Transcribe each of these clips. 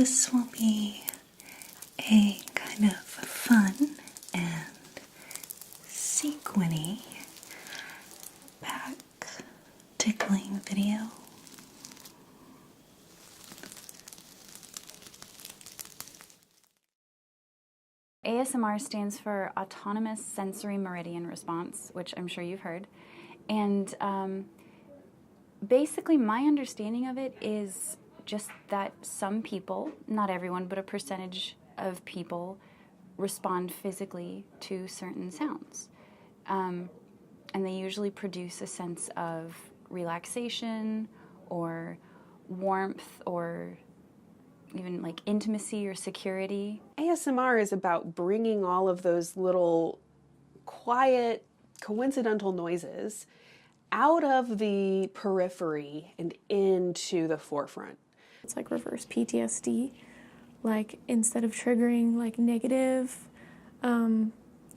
this will be a kind of fun and sequiny back tickling video. ASMR stands for Autonomous Sensory Meridian Response, which I'm sure you've heard. And basically my understanding of it is just that some people, not everyone, but a percentage of people respond physically to certain sounds. And they usually produce a sense of relaxation or warmth or even like intimacy or security. ASMR is about bringing all of those little quiet, coincidental noises out of the periphery and into the forefront. It's like reverse PTSD. Like instead of triggering like negative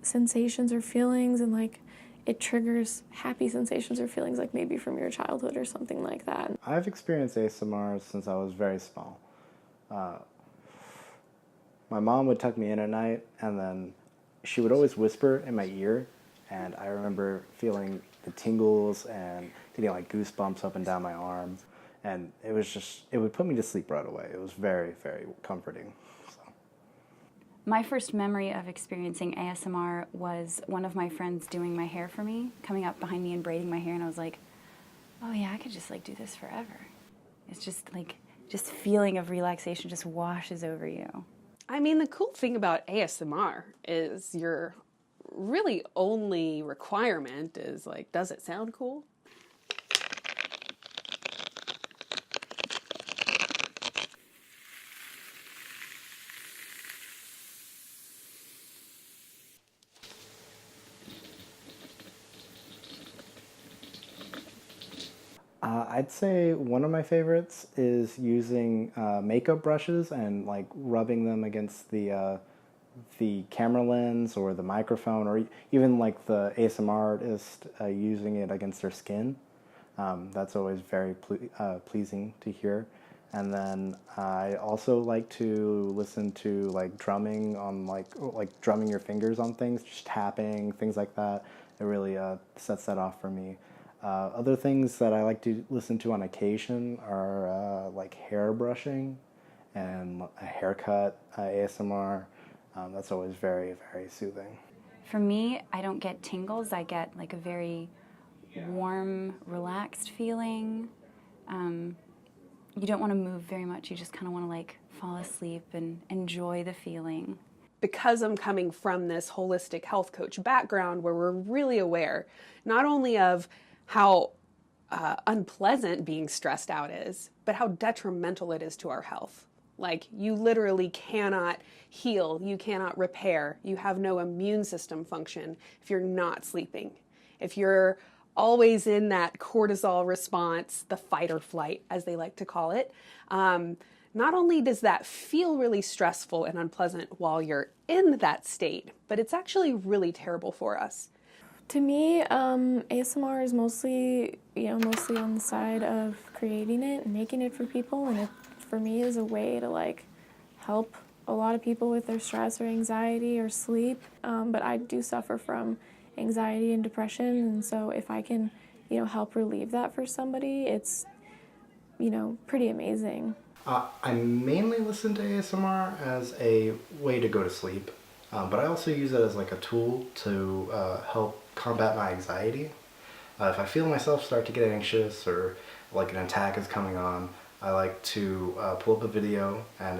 sensations or feelings, and like it triggers happy sensations or feelings, like maybe from your childhood or something like that. I've experienced ASMR since I was very small. My mom would tuck me in at night, and then she would always whisper in my ear, and I remember feeling the tingles and getting like goosebumps up and down my arm, and it would put me to sleep right away. It was very, very comforting. So. My first memory of experiencing ASMR was one of my friends doing my hair for me, coming up behind me and braiding my hair, and I was like, oh yeah, I could just like do this forever. It's just like, just feeling of relaxation just washes over you. I mean, the cool thing about ASMR is your really only requirement is like, does it sound cool? I'd say one of my favorites is using makeup brushes and like rubbing them against the camera lens or the microphone, or even like the ASMR artist using it against their skin. That's always very pleasing to hear. And then I also like to listen to like drumming on like drumming your fingers on things, just tapping, things like that. It really sets that off for me. Other things that I like to listen to on occasion are like hair brushing and a haircut ASMR. That's always very, very soothing. For me, I don't get tingles. I get like a very warm, relaxed feeling. You don't want to move very much. You just kind of want to like fall asleep and enjoy the feeling. Because I'm coming from this holistic health coach background where we're really aware not only of how unpleasant being stressed out is, but how detrimental it is to our health. Like, you literally cannot heal, you cannot repair, you have no immune system function if you're not sleeping. If you're always in that cortisol response, the fight or flight, as they like to call it, not only does that feel really stressful and unpleasant while you're in that state, but it's actually really terrible for us. To me, ASMR is mostly on the side of creating it and making it for people, and it, for me, is a way to like help a lot of people with their stress or anxiety or sleep. But I do suffer from anxiety and depression, and so if I can, help relieve that for somebody, it's, pretty amazing. I mainly listen to ASMR as a way to go to sleep, but I also use it as like a tool to help combat my anxiety. If I feel myself start to get anxious or like an attack is coming on, I like to pull up a video, and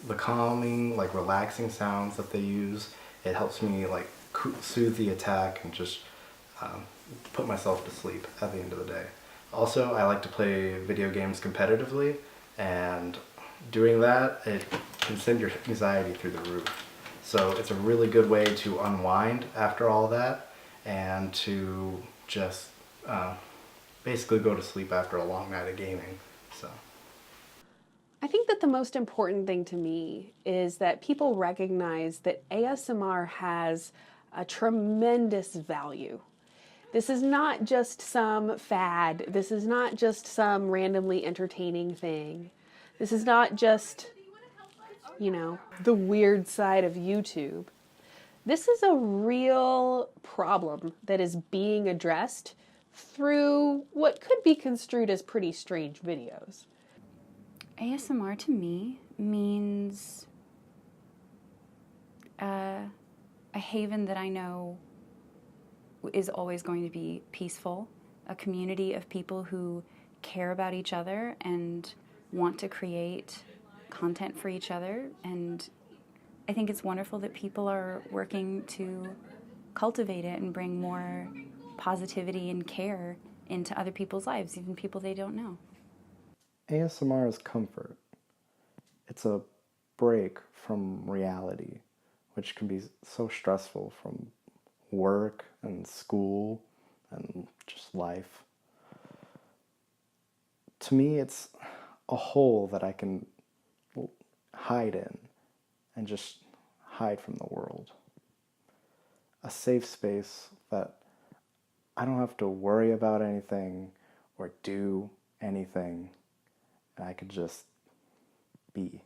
the calming, like relaxing sounds that they use, it helps me like soothe the attack and just put myself to sleep at the end of the day. Also, I like to play video games competitively, and doing that, it can send your anxiety through the roof. So it's a really good way to unwind after all that and to just basically go to sleep after a long night of gaming. So I think that the most important thing to me is that people recognize that ASMR has a tremendous value. This is not just some fad. This is not just some randomly entertaining thing. This is not just the weird side of YouTube. This is a real problem that is being addressed through what could be construed as pretty strange videos. ASMR to me means a haven that I know is always going to be peaceful, a community of people who care about each other and want to create content for each other. And I think it's wonderful that people are working to cultivate it and bring more positivity and care into other people's lives, even people they don't know. ASMR is comfort. It's a break from reality, which can be so stressful from work and school and just life. To me, it's a hole that I can hide in and just hide from the world. A safe space that I don't have to worry about anything or do anything, and I could just be.